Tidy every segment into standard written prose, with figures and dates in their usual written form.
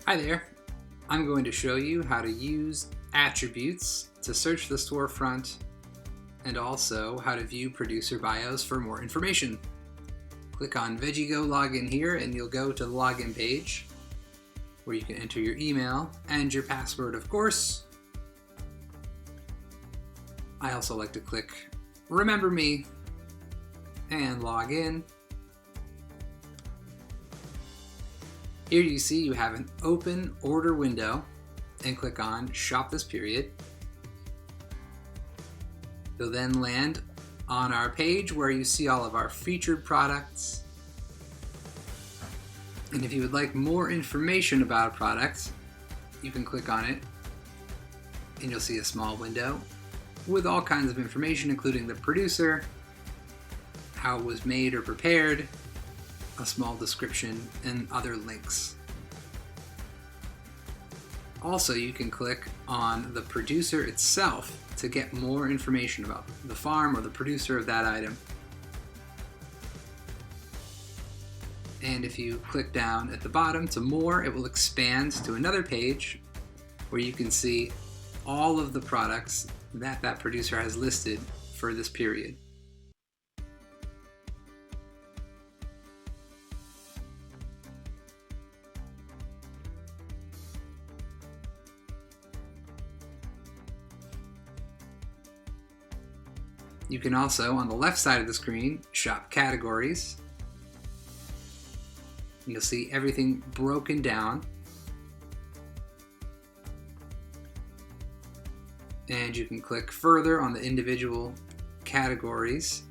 Hi there. I'm going to show you how to use attributes to search the storefront and also how to view producer bios for more information. Click on Veggie-GO login here and you'll go to the login page where you can enter your email and your password, of course. I also like to click Remember Me and log in. Here you see you have an open order window and click on Shop this period. You'll then land on our page where you see all of our featured products. And if you would like more information about a product, you can click on it and you'll see a small window with all kinds of information, including the producer, how it was made or prepared, a small description, and other links. Also, you can click on the producer itself to get more information about the farm or the producer of that item. And if you click down at the bottom to more, it will expand to another page where you can see all of the products that that producer has listed for this period. You can also, on the left side of the screen, shop categories. You'll see everything broken down. And you can click further on the individual categories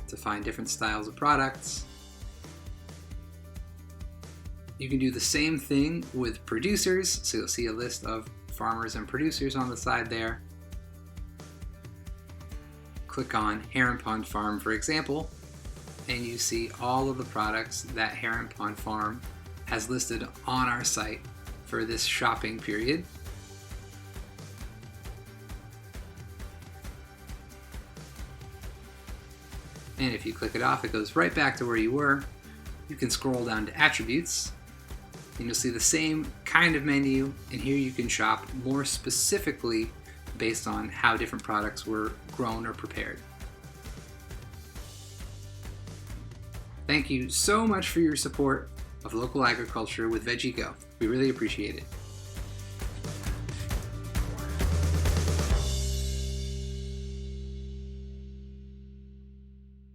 to find different styles of products. You can do the same thing with producers, so you'll see a list of farmers and producers on the side there. Click on Heron Pond Farm, for example, and you see all of the products that Heron Pond Farm has listed on our site for this shopping period. And if you click it off, it goes right back to where you were. You can scroll down to attributes and you'll see the same kind of menu, and here you can shop more specifically based on how different products were grown or prepared. Thank you so much for your support of local agriculture with Veggie-GO. We really appreciate it.